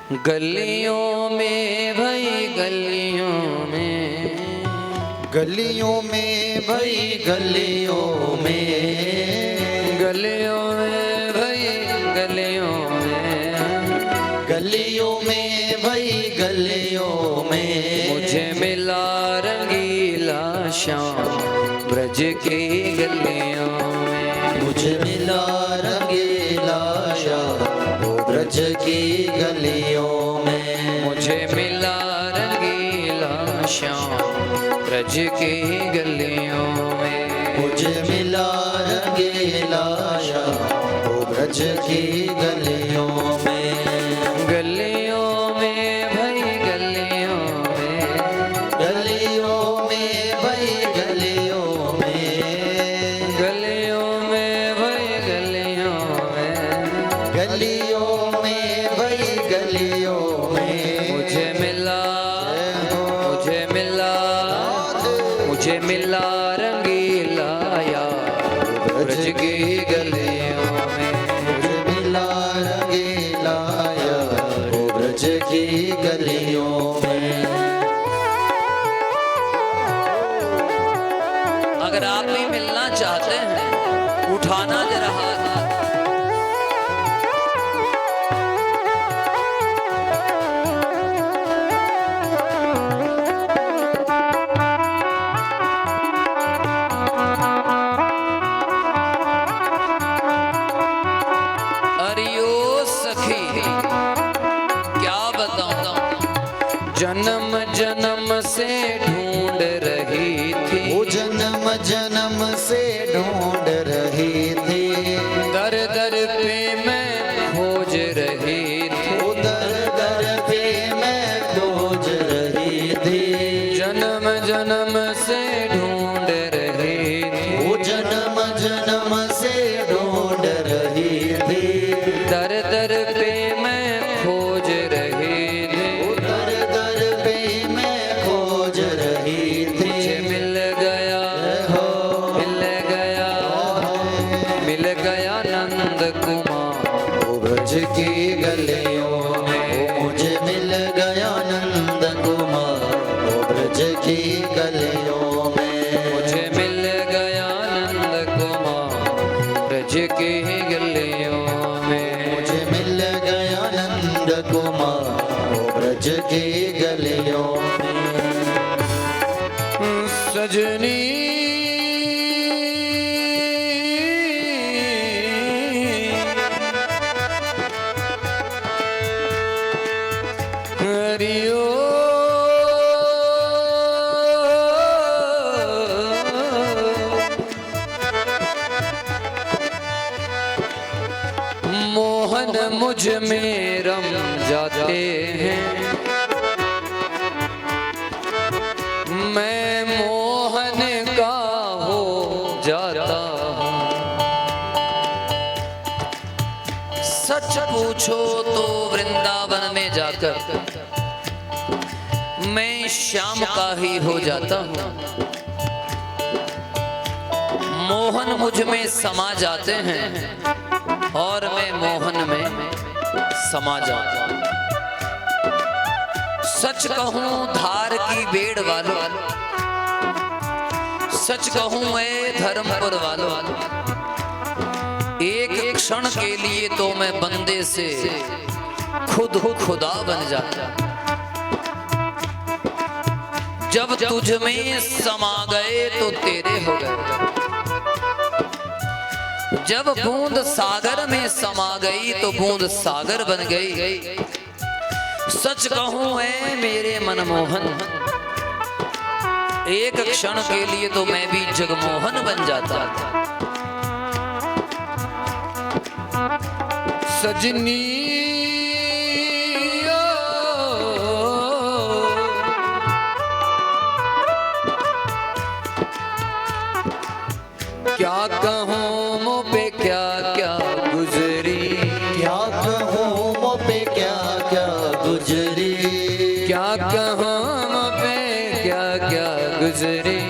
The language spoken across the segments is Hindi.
गलियों में भाई गलियों में, गलियों में भाई गलियों में, गलियों में भाई गलियों में, गलियों में भाई गलियों में मुझे मिला रंगीला श्याम ब्रज की गलियों में। मुझे मिला रंगीला श्याम ब्रज की गलियों में। मुझे मिला रंगीला श्याम ब्रज की गलियों में। मुझे मिला रंगीला श्याम ब्रज की गलियों में। गलियों में भाई गलियों में, गलियों में भाई गलियों में, गलियों में भाई गलियों में, गलियों में भाई गलियों में मुझे मिला, मुझे मिला, मुझे मिला रंगीला यार ब्रज की गलियों में। मुझे मिला रंगीला यार ब्रज की गलियों में। अगर आप भी मिलना चाहते हैं उठाना जरा हाथ। जन्म जन्म से ढूंढ रही थी, वो जन्म जन्म से ढूंढ रही थी, दर दर पे मैं खोज रही थी, वो दर दर पे मैं खोज रही थी। जन्म जन्म से ढूंढ रही थी, वो जन्म जन्म से ढूंढ रही थी, दर दर पे मैं खोज रही थी, दर दर पे मैं खोज रही थी। मुझे मिल गया, मिल गया, मिल गया नंद कुमार ब्रज की गलियों में। मुझे मिल गया नंद कुमार ब्रज की गलियों में। मुझे मिल गया नंद कुमार ब्रज की गलियों में। मुझे मिल गया नंद कुमार ब्रज की गलियों में। सजनी हरिओ मोहन मुझ में रम जाते हैं, मैं मोहन का हो जाता हूँ। सच पूछो तो वृंदावन में जाकर मैं श्याम का ही हो जाता हूँ। मोहन मुझ में समा जाते हैं और मैं मोहन में समा जाता हूँ। सच कहूं धार की बेड़ वालों, सच कहूं ए धर्मपुर वालों, एक क्षण के लिए तो मैं बंदे से खुद खुदा बन जाता। जब तुझ में समा गए तो तेरे हो गए, जब बूंद सागर में समा गई तो बूंद सागर बन गई। सच कहूं है मेरे मनमोहन, एक क्षण के लिए तो मैं भी जगमोहन बन जाता। सजनी क्या कहूँ मुँह पे क्या क्या गुजरी, क्या कहूँ मुँह पे क्या क्या गुजरी, क्या कहूँ मुँह पे क्या क्या गुजरी,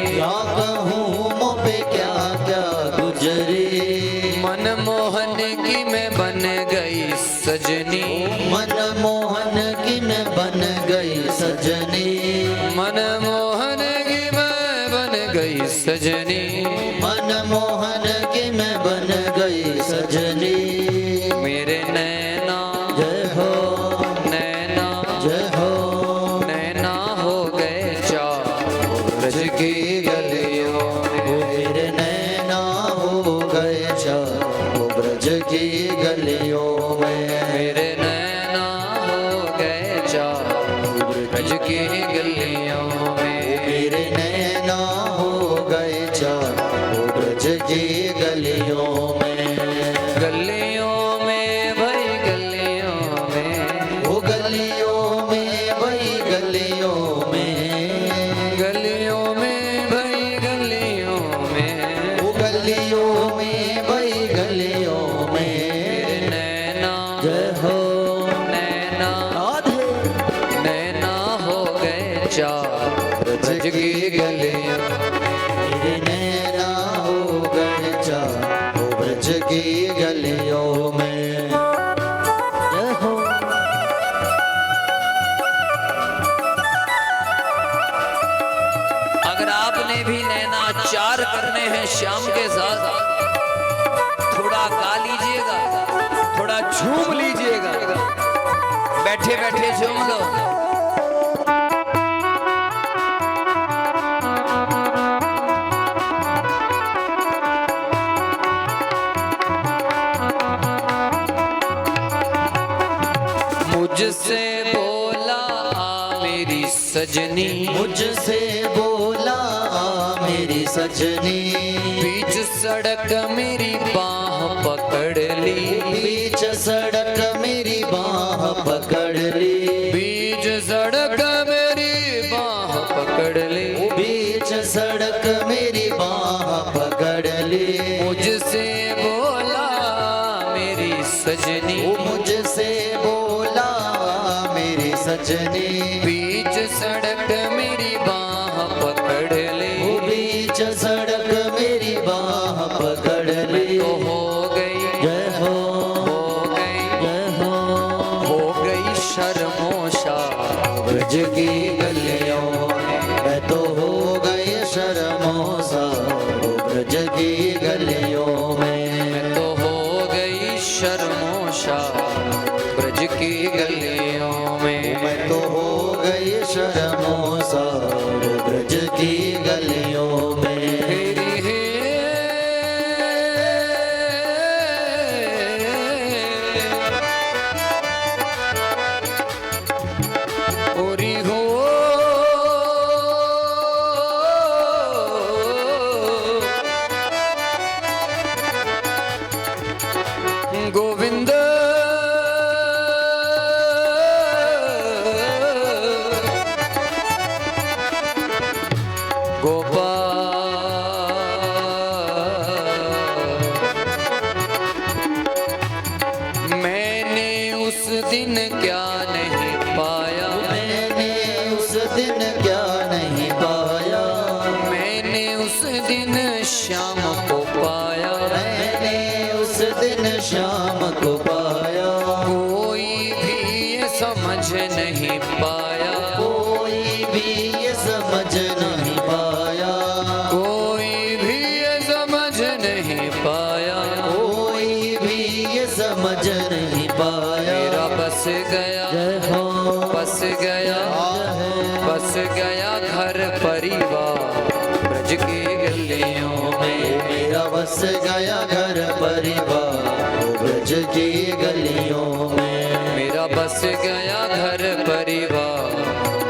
क्या कहूँ मुँह पे क्या क्या गुजरी। मनमोहन की मैं बन गई सजनी, मनमोहन किन बन गई सजनी, मनमोहन की मैं बन गई सजनी, मनमोहन की मैं बन गई सजनी। मेरे नैना जय हो, नैना जय हो, नैना हो गए चार ब्रज की गलियों में। मेरे नैना हो गए चार वो ब्रज की गलियों में। मेरे नैना हो गए चार ब्रज की गलियों में। मेरे नैना हो गए चार वो ब्रज की गलियों में। गलियों में भाई गलियों में, वो गलियों में वही गलियों में, गलियों में भाई गलियों में, वो गलियों में वही गलियों में। मेरे नैना जय हो, नैना राधे। नैना हो गए चार ब्रज की गलियों। मेरे नैना हो गए चार वो ब्रज की गलियों में। जय हो, अगर आपने भी नैना चार करने हैं श्याम के साथ, थोड़ा गा लीजिएगा, थोड़ा झूम लीजिएगा, बैठे बैठे झूम लो। मुझसे बोला मेरी सजनी, मुझसे बोला मेरी सजनी, बीच सड़क मेरी बाह पकड़ ली, बीच सड़क मेरी बाह पकड़ ली, बीच सड़क मेरी बाह पकड़ ली, बीच सड़क मेरी बाह पकड़ ली। मुझसे बोला मेरी सजनी, मुझसे बोला मेरी सजनी, बीच सड़क मेरी बाह पकड़ ली, बीच सड़क मेरी बाह पकड़ ली। तो हो गई, जय हो, हो गई, जय हो गई शर्मोशा ब्रज की गलियों में। मैं तो हो गए शर्मोसा वो ब्रज की गलियों में। मैं तो हो गई शर्मोशा ब्रज की गलियों में। मैं तो हो गई शर्मोसा वो ब्रज की गलियों में। तेरी है ओरी हो गोविंद गोपाल। मैंने उस दिन क्या नहीं पाया, मैंने उस दिन क्या नहीं पाया, मैंने उस दिन श्याम को पाया, मैंने उस दिन शाम को पाया। कोई भी ये समझ नहीं पाया, कोई भी ये समझ नहीं पाया, कोई भी ये समझ नहीं पाया, कोई भी ये समझ नहीं पाया। मेरा बस गया, जय हो, बस गया, बस गया घर परिवार ब्रज की गलियों में। मेरा बस गया घर परिवार वो ब्रज की गलियों में। मेरा बस गया घर परिवार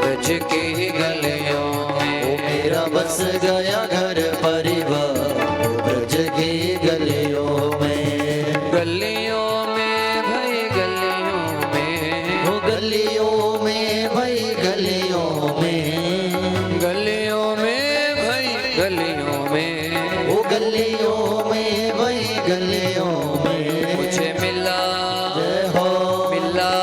ब्रज की गलियों में। मेरा बस गया घर परिवार वो ब्रज की गलियों में। गलियों में भाई गलियों में, वो गलियों में भाई गलियों में, गलियों में भाई गलियों में, वो गलियों में भाई गलियों में। मुझे मिला, जय हो, मिला,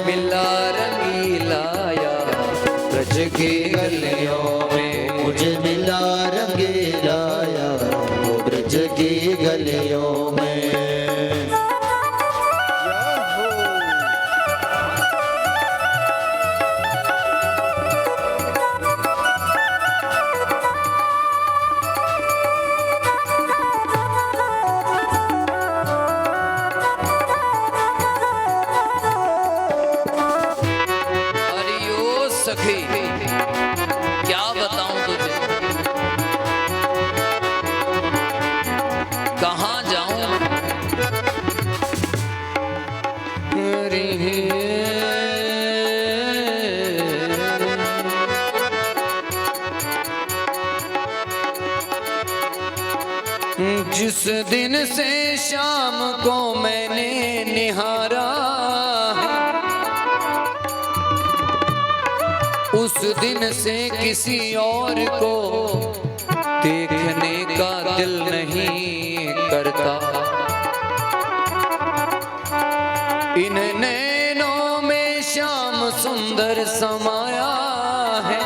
मिला रंगीला यार ब्रज की गलियों में। मुझे मिला रंगीला यार वो ब्रज की गलियों में। सखी क्या बताऊं तुझे, कहाँ जाऊं। जिस दिन से शाम को मैंने निहारा है, उस दिन से किसी और को देखने का दिल नहीं करता। इन नैनों में श्याम सुंदर समाया है,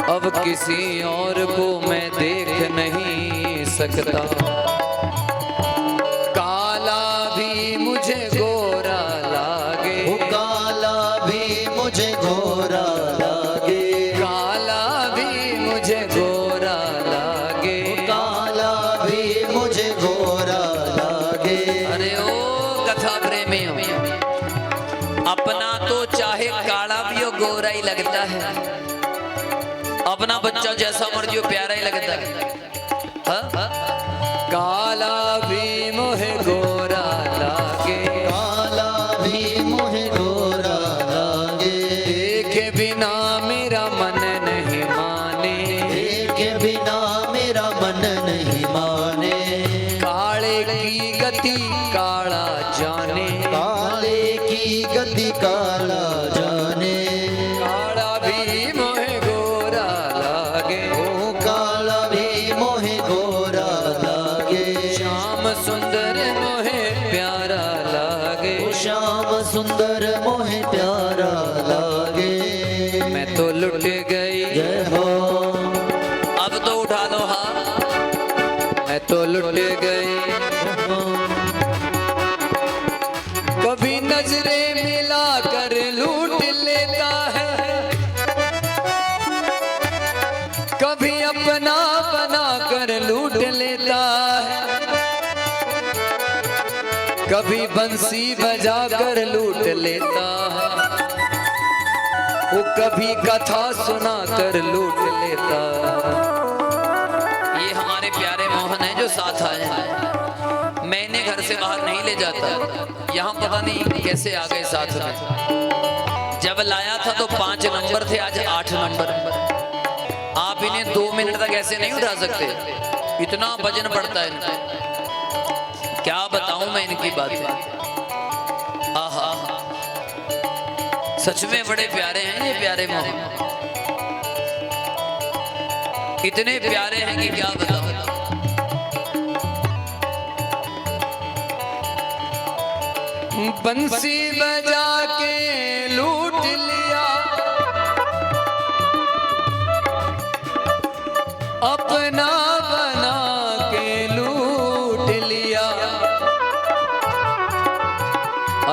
अब किसी और को मैं देख नहीं सकता। काला भी मुझे गोरा लागे, वो काला भी मुझे गोरा लागे, काला भी मुझे गोरा लागे, काला भी मुझे गोरा लागे। अरे ओ कथा प्रेमी हो, अपना तो चाहे काला भी हो गोरा ही लगता है, अपना बच्चा जैसा मर्जी हो प्यारा ही लगता है। हा? काला भी मोहे गोरा लागे, काला भी मुझे गोरा लागे, देखे बिना मेरा मन नहीं माने, देखे बिना मेरा मन नहीं माने। काले की गति काला जाने, काले की गति काला जाने, काला भी मोहे गोरा लागे, ओ काला भी मोहे गोरा लागे। श्याम सुंदर मोहे प्यारा लागे, ओ श्याम सुंदर मोहे प्यारा लागे। मैं तो लुट गई। जय हो, अब तो उठा लो हाथ, मैं तो लुट गई। कभी नजरें मिला कर लूट लेता है, कभी अपना बना कर लूट लेता है, कभी बंसी बजा कर लूट लेता है, वो कभी कथा सुना कर लूट लेता है। ये हमारे प्यारे मोहन है जो साथ आए हैं, मैं इन्हें घर से बाहर नहीं ले जाता, यहाँ पता नहीं कैसे आ गए साथ में। जब लाया था तो 5 नंबर थे, आज 8 नंबर। आप इन्हें 2 मिनट तक ऐसे नहीं उठा सकते, इतना वजन पड़ता है इनका। क्या बताऊं मैं इनकी बातें, आहा सच में बड़े प्यारे हैं ये प्यारे मोहन, इतने प्यारे हैं कि क्या बताऊं। बंसी बजा के लूट लिया, अपना बना के लूट लिया।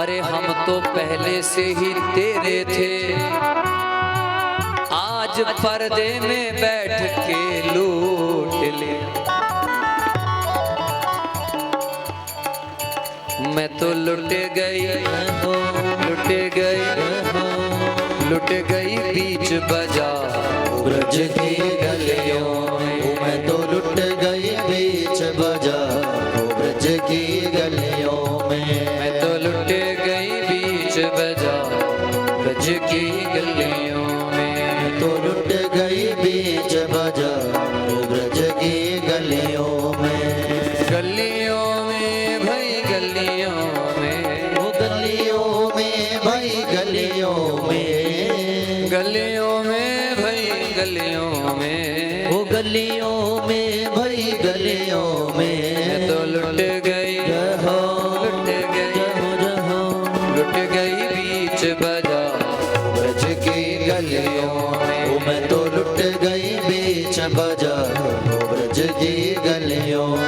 अरे हम तो पहले से ही तेरे थे, आज पर्दे में बैठ के लूट लिया। मैं तो लुट गई, लुट गई, लुट गई बीच बाजार ब्रज की गलियों में। मैं तो लुट गई बीच बाजार ब्रज की गलियों में। मैं तो लुट गई बीच बाजार ब्रज की गलियों में। तो लुट गई बीच बाजार ब्रज की गलियों में। गलियों में भाई गलियों में, वो गलियों में भाई गलियों में। गलियों में भाई गलियों में, वो गलियों में भाई गलियों में। मैं तो लुट गई, जहो लुट गई, जहो लुट गई बीच बाजार ब्रज की गलियों में। मैं तो लुट गई बीच बाजार ब्रज की गलियों में।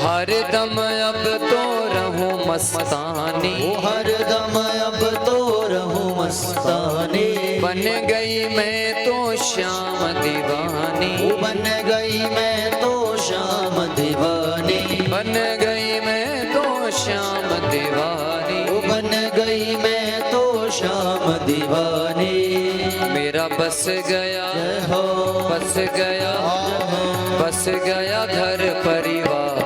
हर दम अब तो रहूं मस्तानी, वो हर दम अब तो रहूं मस्तानी। बन गई मैं तो श्याम दीवानी, वो बन गई मैं तो श्याम दीवानी। बन गई मैं तो श्याम दीवानी। वो बन गई मैं तो श्याम हम दीवाने। मेरा बस गया जय हो बस गया बस गया घर परिवार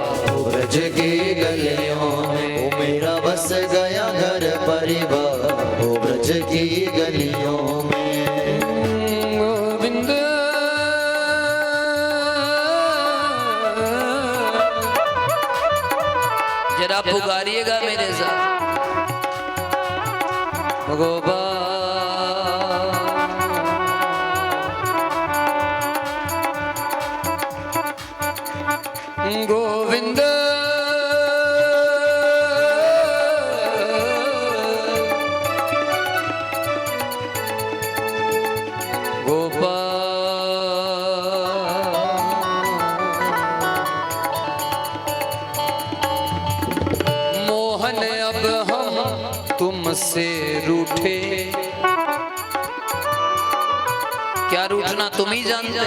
ब्रज की गलियों में। ओ मेरा बस गया घर परिवार ओ ब्रज की गलियों में। गोविंद जरा पुकारिएगा मेरे साथ गोबा गोविंद मोहन अब हम तुमसे रूठे। क्या रूठना तुम ही जानते हो,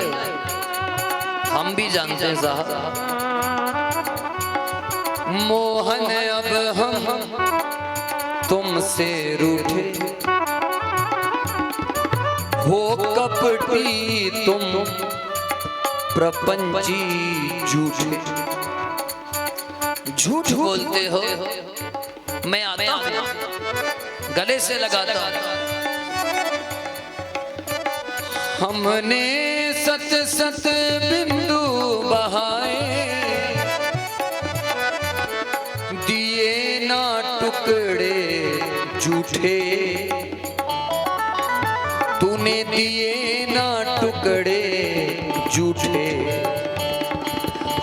हम भी जानते हैं साहब। मोहन अब हम तुमसे रूठे, हो कपटी तुम प्रपंची झूठे। झूठ बोलते हो, मैं आता हूं गले से लगाता। हमने सत सत बिंदु बहाए, दिए ना टुकड़े झूठे। तूने दिए ना टुकड़े झूठे।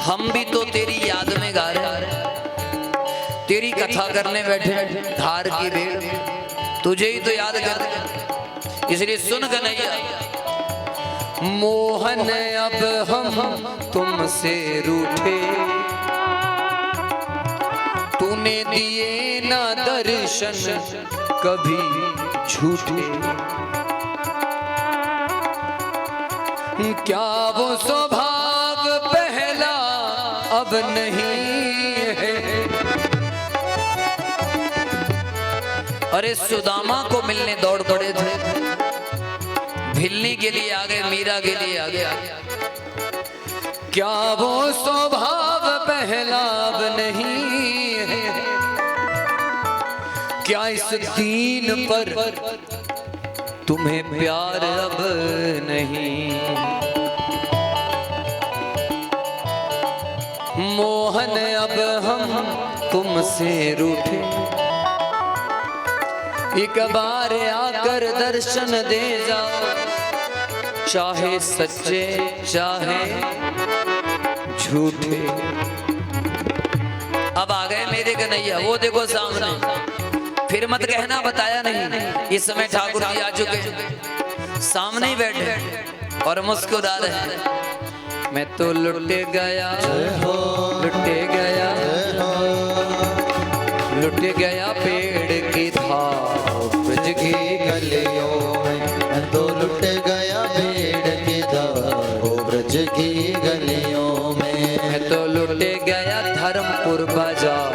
हम भी तो तेरी याद में गा रहे हैं, तेरी कथा करने बैठे धार की भेड़, तुझे ही तो याद कर, इसलिए सुन कन्हैया। मोहन अब हम तुमसे रूठे, तूने दिए ना दर्शन कभी झूठे। क्या वो स्वभाव पहला अब नहीं है। अरे सुदामा को मिलने दौड़ पड़े थे, भिलनी के लिए आ गए, मीरा के लिए आ गया। क्या वो स्वभाव पहला अब नहीं है। क्या इस दीन पर तुम्हें प्यार अब नहीं। मोहन अब हम तुमसे रूठे, एक बार आकर दर्शन दे जाओ, चाहे सच्चे चाहे झूठे। अब आ गए मेरे कन्हैया, वो देखो सामने, फिर मत कहना बताया नहीं। इस समय ठाकुर जी आ चुके, सामने ही बैठे और मुस्कुरा रहे हैं। मैं तो लुट गया लुट गया लुट गया पेड़ की धार ब्रज की गलियों में। मैं तो लुट गया पेड़ की धार ओ ब्रज की गलियों में। मैं तो लुट गया धर्मपुर बाजार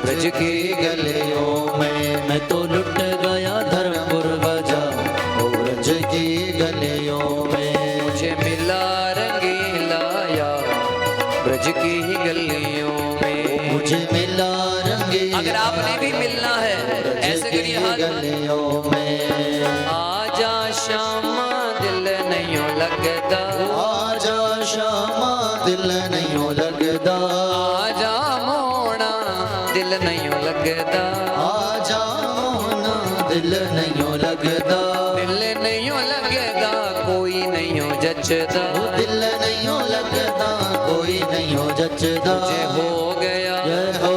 ब्रज की गलियों में। मैं तो लुट गया धर्मपुर बाजार ओ ब्रज की गलियों में। मुझे मिला रंगीला यार ब्रज की गलियों में। मुझे मिला रंगीला, अगर आपने भी मिलना है ऐसे करिए हाथ। गलियों में आजा श्यामा दिल नहीं लगता, आजा श्यामा दिल नहीं लगता। आजा मोना दिल नहीं लगता, आजा मोना दिल नहीं लगता। दिल नहीं लगता कोई नहीं जचता। दिल नहीं लगता कोई नहीं जचता। मुझे हो गया जय हो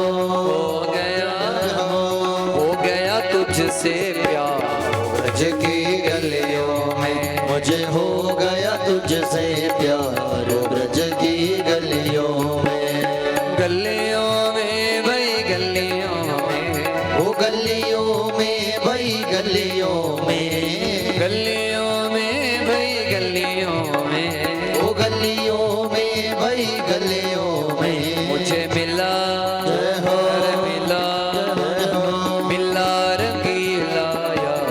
गया तुझसे प्यार ब्रज की गलियों में। मुझे हो गया तुझसे प्यार ब्रज की गलियों में। गलियों में भाई गलियों में, ओ गलियों में भाई गलियों में। गलियों में भाई गलियों में, ओ गलियों में भाई गलियों में। मुझे मिला जय हो मिला जय हो मिला रंगीला यार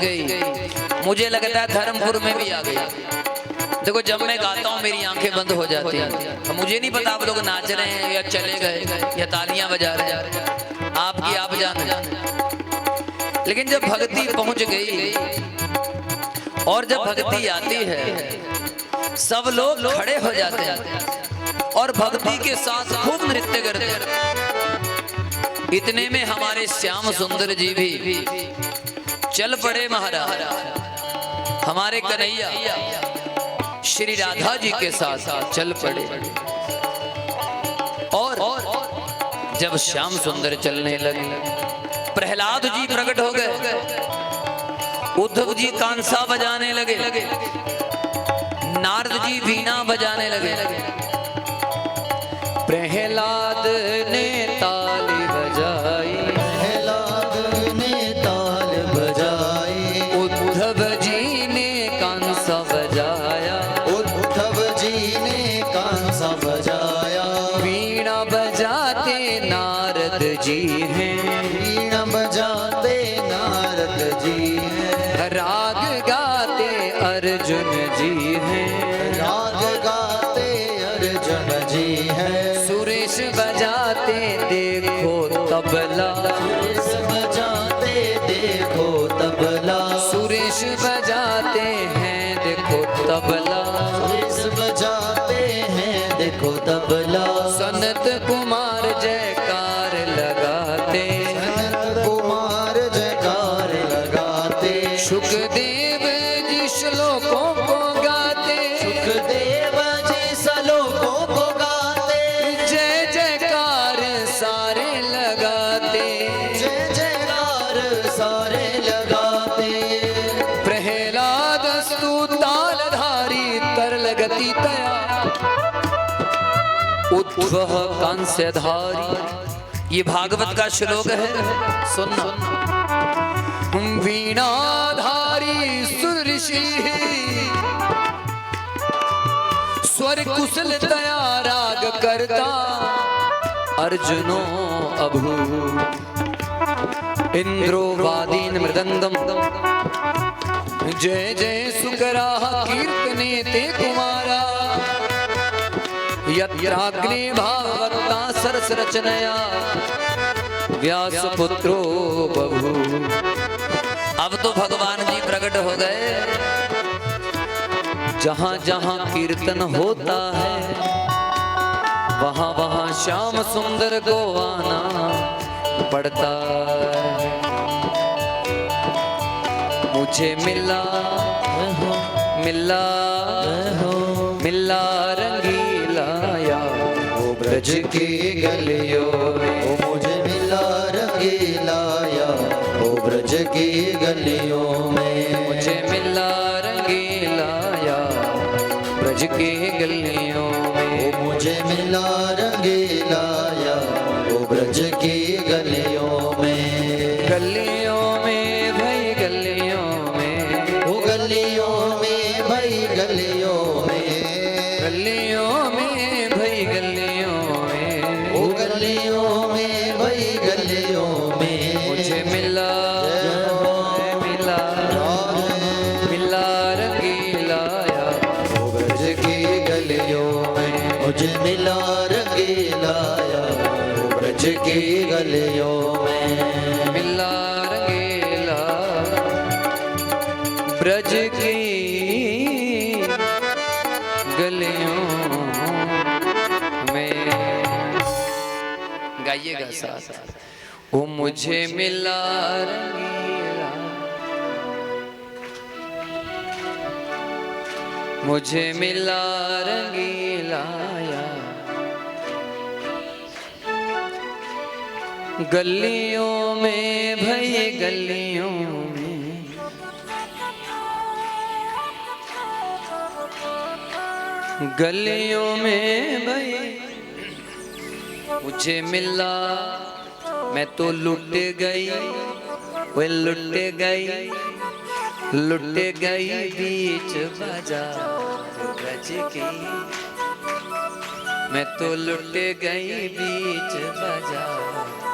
गई, मुझे लगता है धर्मपुर में भी आ गई। देखो जब मैं गाता हूँ मेरी आंखें बंद हो जाती हैं, मुझे नहीं पता आप लोग नाच रहे हैं या चले गए या तालियां बजा रहे हैं, आपकी आप जाने। लेकिन जब भक्ति पहुंच गई और जब भक्ति आती है सब लोग खड़े हो जाते हैं और भक्ति के साथ खूब नृत्य करते हैं। इतने में हमारे श्याम सुंदर जी भी चल पड़े महाराज, हमारे कन्हैया श्री राधा जी के साथ चल पड़े। और जब श्याम सुंदर चलने लगे, प्रहलाद जी प्रकट हो गए, उद्धव जी कांसा बजाने लगे, नारद जी वीणा बजाने लगे। प्रहलाद ने ताली बजाई, प्रहलाद ने ताल बजाई, उद्धव जी ने कांसा बजाया, उद्धव जी ने कांसा बजाया। वीणा बजाते नारद जी हैं, वीणा बजाते नारद जी हैं, राग गाते अर्जुन जी हैं, राग गाते अर्जुन जी हैं। सुरेश बजाते देखो तबला, सुरेश बजाते देखो तबला, सुरेश बजाते हैं देखो तबला, सुरेश बजाते हैं देखो तबला। सनत कुमार जयकार लगाते, सनत कुमार जयकार लगाते, सुखदेव जी श्लोकों को गाते, सुखदेव जी श्लोकों को गाते, जय जयकार सारे लगाते, जय जयकार सारे लगाते। प्रहलाद स्तु तालधारी तरल गति तया, उद्धव कांस्यधारी। ये भागवत का श्लोक है, सुनना। वीणाधारी सुर ऋषि स्वर कुशल तया राग करता, अर्जुनो अभू इंद्रो वादीन मृदंगम। जय जय सुकरा कीर्तने ते कुमारा, यत्राग्ने भाववत्ता सरस रचनया, व्यास पुत्रो बभू। अब तो भगवान जी प्रकट हो गए, जहां जहां कीर्तन होता है वहां वहां श्याम सुंदर को आना पड़ता है। मुझे मिला मिला मिला रंगीला या वो ब्रज की गलियों में, वो मुझे मिला रंगीला या वो ब्रज की गलियों में। मुझे मिला रंगीला या ब्रज की गलियों में, वो मुझे मिला रंगीला या वो ब्रज की गलियों में। गलियों में भाई गलियों में, वो गलियों में भाई गलियों में, गलियों में भाई गलियों में, वो गलियों में भाई गलियों में। मुझे मिला मिला मिला रंगीला या वो ब्रज की गलियों में, मुझे मिला रंगीला या वो ब्रज की गलियों में। मिला रंगीला ब्रज की गलियों में। गाइएगा साथ। वो मुझे मिला रंगीला, मुझे मिला रंगीला या गलियों में भई गलियों में, गलियों में भई मुझे मिला। मैं तो लुट गई, वो लुट गई, लुट गई बीच बाजार ब्रज की। मैं तो लुट गई बीच बाजार